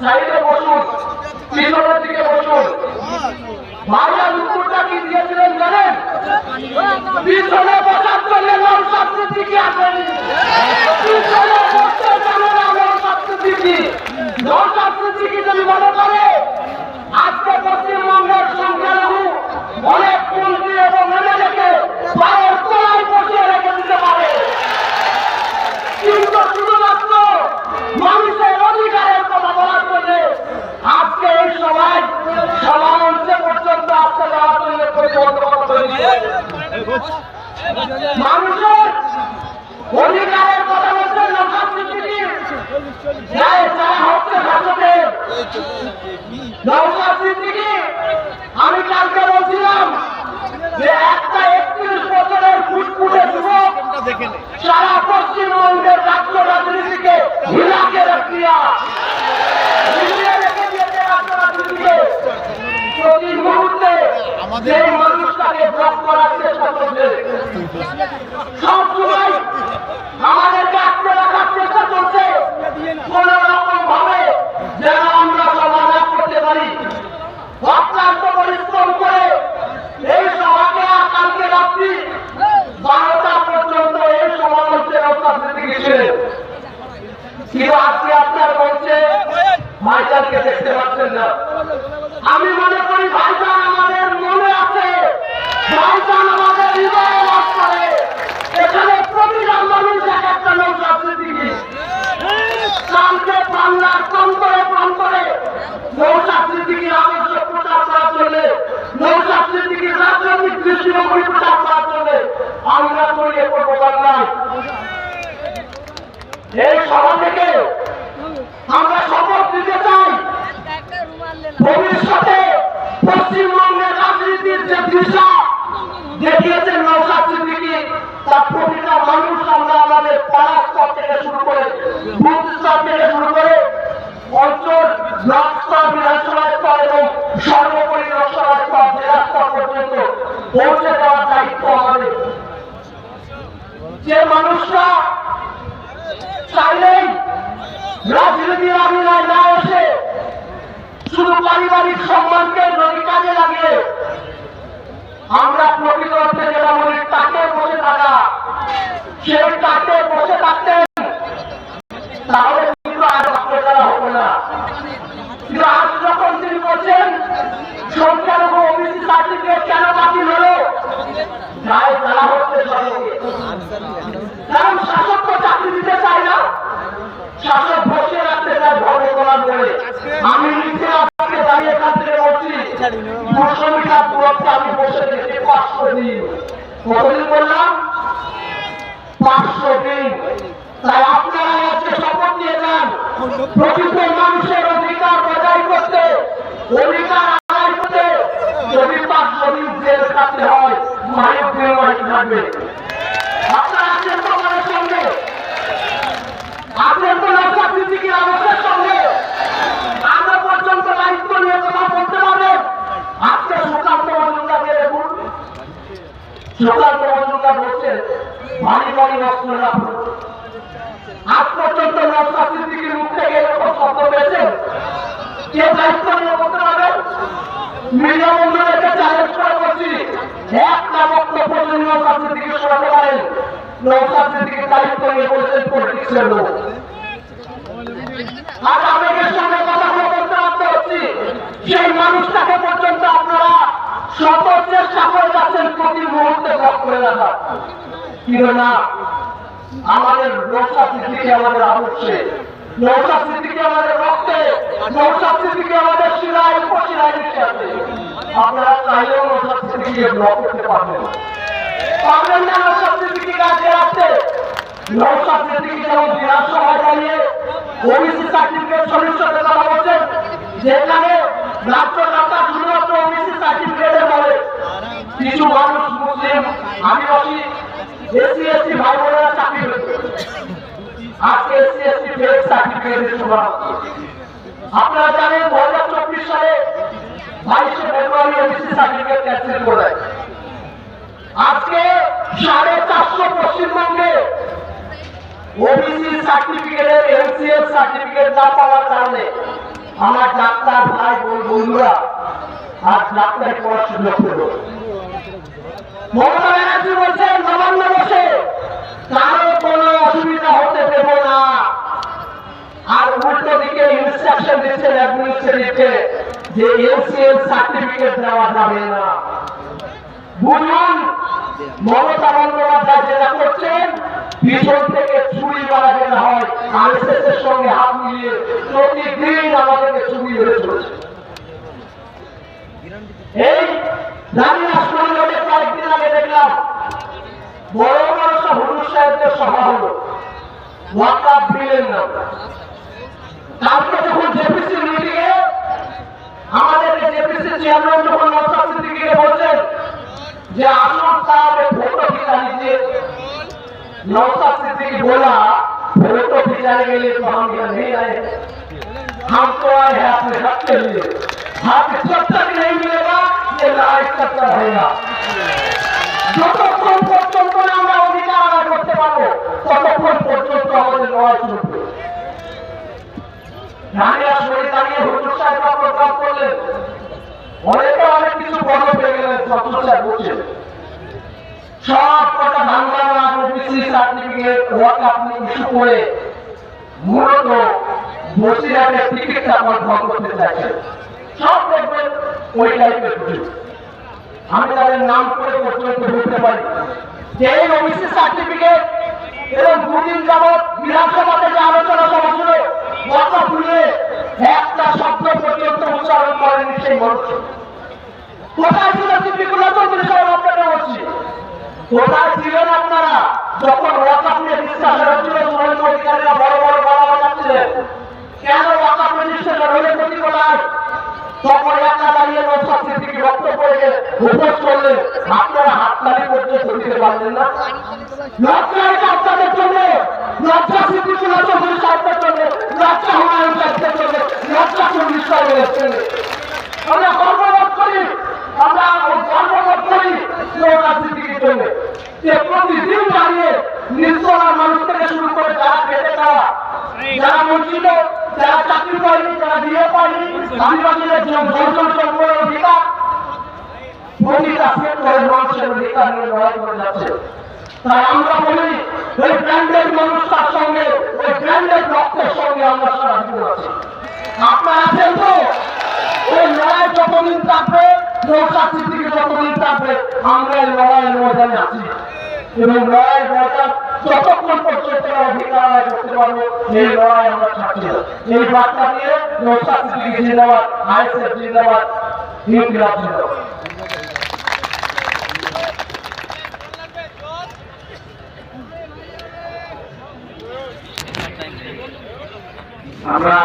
সাইডে বসুন, পিছনের দিকে বসুন। ভাইয়া উত্তরটা কি দিয়েছিলেন জানেন? পিছনে বসার জন্য নওশাদ সিদ্দিকী আসেনি, পিছনে বসতে জানে না নওশাদ সিদ্দিকী। নওশাদ সিদ্দিকী যদি মনে করে আজকে পশ্চিমবঙ্গের সংখ্যালঘু অনেক মন্ত্রী এবং এমএলএকে পায়ের তলায় বসিয়ে রেখে দিতে পারে, কিন্তু শুধুমাত্র মানুষের অধিকারের কথা বলার জন্য আজকে এই সভায় সমামঞ্চে পর্যন্ত আসতে যাওয়ার জন্য প্রতিবন্ধকতা তৈরি হয়েছে। মানুষের অধিকারের কথা বলছেন নওশাদ সিদ্দিকী, যারা হচ্ছে শাসকের। নওশাদ সিদ্দিকী, আমি কালকে বলছিলাম যে একটা 31 বছরের ফুটফুটে যুবক সারা পশ্চিমবঙ্গের রাজ্য রাজনীতিকে হিলাকে রাখিয়া প্রতি মুহূর্তে যে মানুষটাকে ব্লক করার চেষ্টা করছে, সবসময় আমাদেরকে আটকে রাখার চেষ্টা করছে কোন রকম ভাবে যেন আমরা সমাধান করতে পারি। অক্লান্ত পরিশ্রম করে এই সভাকে কালকে রাত্রি 12টা পর্যন্ত এই সভা হচ্ছে নওশাদ সিদ্দিকী ছিলেন, কিন্তু আজকে আপনার বলছে ভাইজানকে দেখতে পাচ্ছেন না। আমি মনে করি ভাইজান আমাদের মনে আছে, ভাইজান আমাদের হৃদয়ে বাস করে। এখানে প্রতিটা মানুষ এক একটা নওশাদ সিদ্দিকী। কালকে বাংলার প্রান্তরে প্রান্তরে নওশাদ সিদ্দিকীর আদর্শ প্রচার করার জন্য, নওশাদ সিদ্দিকীর রাজনৈতিক দৃষ্টিভঙ্গি প্রচার করার জন্য আমরা ছড়িয়ে পড়বো বাংলায়। এই সভা থেকে আমরা শপথ দিতে চাই ভবিষ্যতে পশ্চিমবঙ্গের রাজনীতির যে দিশা দেখিয়েছেন নওশাদ সিদ্দিকী, তার প্রতিটা মানুষ আমরা আমাদের পাড়া স্তর থেকে শুরু করে বুথ স্তর থেকে শুরু করে অঞ্চল ব্লক স্তর, বিধানসভা স্তর এবং সর্বোপরি লোকসভা স্তর, জেলা স্তর পর্যন্ত পৌঁছে দেওয়ার দায়িত্ব আমাদের। যে মানুষরা চাইলেই রাজনীতির আঙিনায় না এসে শুধু পারিবারিক সম্মানকে যদি কাজে লাগিয়ে আমরা প্রকৃত অর্থে যেটা বলি তাকে বসে থাকা, সেই তাকে বসে থাকতেন, তাহলে কিন্তু আর করা হতো না। কিন্তু আজ যখন তিনি বলছেন সংখ্যালঘু ওবিসি সার্টিফিকেট কেন বাতিল হলো, গায়ে জ্বালা হচ্ছে সবাইকে। কারণ শাসক তো চাকরি দিতে চায় না, শাসক বসে রাখতে চায় ধর্ম করার পরে। আমি নিজে আজকে দাঁড়িয়ে এখান থেকে বলছি 200 মিটার দূরত্বে আমি বসে গেছি 500 দিন। কতদিন বললাম? 500 দিন। তাই আপনারা আজকে শপথ নিয়ে যান প্রকৃত মানুষের অধিকার বজায় করতে, অধিকার আদায় করতে। যদি 500 দিন জেল কাটতে হয়, মায়ের দিন থাকবে। আপনারা আছেন তো আমাদের সঙ্গে, আছেন তো নওশাদ সিদ্দিকীর আদর্শের সঙ্গে। আমরা পর্যন্ত দায়িত্ব নিয়ে কথা বলতে পারবেন। আজকে সুকান্ত মজুমদারকে দেখুন, সুকান্ত মজুমদার বলছেন ভারী ভারী অস্ত্র রাখুন। আজ পর্যন্ত নওশাদ সিদ্দিকীর মুখ থেকে এরকম শব্দ পেয়েছেন? কে দায়িত্ব নিয়ে বলতে পারবেন? মিডিয়া বন্ধুদেরকে চ্যালেঞ্জ করে বলছি, একটা বক্তব্য যদি নওশাদ সিদ্দিকী শোনাতে পারেন, নওশাদ সিদ্দিকীর দায়িত্ব নিয়ে বলছেন পলিটিক্সের লোক। আজ আবেগের সঙ্গে কথাগুলো বলতে বাধ্য হচ্ছি, সেই মানুষটাকে পর্যন্ত আপনারা শত চেষ্টা করে যাচ্ছেন প্রতি মুহূর্তে ব্লক করে রাখা। কিন্তু না, আমাদের নওশাদ সিদ্দিকী আমাদের আদর্শে, নওশাদ সিদ্দিকী আমাদের রক্তে, নওশাদ সিদ্দিকী আমাদের শিরায় উপশিরায় মিশে আছে। আপনারা চাইলেও নওশাদ সিদ্দিকীকে ব্লক করতে পারবেন না। নওশাদ সিদ্দিকী কাজে রাখতে নওশাদ সিদ্দিকী যেমন বিধানসভায় দাঁড়িয়ে ওবিসি সার্টিফিকেট সদস্যদের কথা বলছেন, যেখানে রাজ্য সরকার শুধুমাত্র ওবিসি সার্টিফিকেটের বলে কিছু মানুষ মুসলিম, আদিবাসী, এসসি এসটি ভাই বোনেরা চাকরি পেয়েছে। আজকে এসসি এসটি ফেক সার্টিফিকেটের শুরু হচ্ছে। আপনারা জানেন 2024 সালে 22শে ফেব্রুয়ারি ওবিসি সার্টিফিকেট ক্যান্সেল করে দেয়। আজকে 450 পশ্চিমবঙ্গে ওবিসি সার্টিফিকেটের এলসিএস সার্টিফিকেট না পাওয়ার কারণে আমার ডাক্তার ভাই বন্ধুরা আজ ডাক্তারি পড়ার সুযোগ পেল। মমতা ব্যানার্জি বলছেন নবান্ন বসে কারো কোনো অসুবিধা হতে দেব না, আর উল্টো দিকে ইনস্ট্রাকশন দিচ্ছেন অ্যাডমিনিস্ট্রেটিভকে যে এলসিএল সার্টিফিকেট দেওয়া যাবে না। বুঝুন মমতা বন্দ্যোপাধ্যায় যেটা করছেন, পিছন থেকে চুরি করা যেটা হয় আরএসএস এর সঙ্গে হাত মিলিয়ে প্রতিদিন আমাদেরকে চুরি হয়ে চলছে। এই রানীরা শরীরে কয়েকদিন আগে দেখলাম বড় বড় সব হুজুর সাহেবদের সভা হলো ওয়াকআপ বিলের নাম। কালকে যখন জেপিসি মিটিংয়ে আমাদেরকে জেপিসি চেয়ারম্যান যখন নওশাদ সিদ্দিকীকে বলছেন যে আসুন সাহেব ভোটো भिजा लीजिए, नौशाद सिद्दीकी बोला फोटो खिंचाने के लिए तो हम यहाँ नहीं आए, हम तो आए हैं अपने हक के लिए। हक जब तक नहीं मिलेगा ये लड़ाई करता रहेगा। যতক্ষণ পর্যন্ত আমরা অধিকার আদায় করতে পারবো ততক্ষণ পর্যন্ত আমাদের লড়াই চলবে। রানীরা শরীর দাঁড়িয়ে হুজুর সাহেবরা প্রোগ্রাম করলেন, অনেকে অনেক কিছু বড় পেয়ে গেলেন। শ্বশুর সাহেব বলছেন সব কটা বাংলা ওবিসি সার্টিফিকেট ওয়াকআপ ইস্যু করে মূলত বসিরহাটের টিকিটটা আমার ভঙ্গ করতে চাইছেন। সব দেখবেন ওই টাইপের কিছু। আমি তাদের নাম করে পর্যন্ত বলতে পারি যে এই ওবিসি সার্টিফিকেট এবং দুদিন যাবৎ বিধানসভাতে যে আলোচনা সভা ছিল ওয়াকআপ নিয়ে একটা শব্দ পর্যন্ত উচ্চারণ করেনি সেই মানুষ। কোথায় ছিল সিদ্দিকুল্লাহ চৌধুরী সাহেব? আপনাকে বলছি কোথায় ছিলেন আপনারা যখন ওয়াকআপ নিয়ে ডিসকাশন হচ্ছিল? শুভেন্দু অধিকারীরা বড় বড় গলা বাজাচ্ছিলেন কেন ওয়াকআপ রেজিস্ট্রেশন হলে ক্ষতি কোথায়? তখন একা দাঁড়িয়ে নওশাদ সিদ্দিকী বক্তব্য রেখে উপোস করলেন। আপনারা হাততালি পর্যন্ত দিতে পারলেন না। লজ্জা এটা আপনাদের জন্য, লজ্জা সিদ্দিকুল্লাহ চৌধুরী সাহেবের জন্য, লজ্জা হুমায়ুন সাহেবের জন্য, লজ্জা চৌধুরী সাহেবের জন্য। আমরা গর্ববোধ করি, আমরা গর্ববোধ করি নওশাদ সিদ্দিকীর জন্য যে প্রতিদিন দাঁড়িয়ে নির্জলার মানুষ থেকে শুরু করে যারা খেতে খাওয়া, যারা বঞ্চিত, যারা চাকরি পায়নি, যারা বিয়ে পায়নি, আদিবাসীদের জনগণ সম্পদের অধিকার, প্রতিটা সেক্টরের মানুষের অধিকার নিয়ে লড়াই করে যাচ্ছে। তাই আমরা বলি ওই ব্র্যান্ডেড মানুষটার সঙ্গে, ওই ব্র্যান্ডেড রক্তের সঙ্গে আমরা সারা জীবন আছি। আপনারা আছেন তো? ওই লড়াই যতদিন থাকবে, নওশাদ সিদ্দিকী যতদিন থাকবে, আমরা এই লড়াইয়ের ময়দানে আছি এবং লড়াইয়ের ময়দান যতক্ষণ পর্যন্ত অধিকার আদায় করতে পারবো এই লড়াই আমরা ছাড়ছি না। এই বার্তা দিয়ে নওশাদ সিদ্দিকী জিন্দাবাদ, আইএসএফ জিন্দাবাদ, ইনকিলাব জিন্দাবাদ। আমরা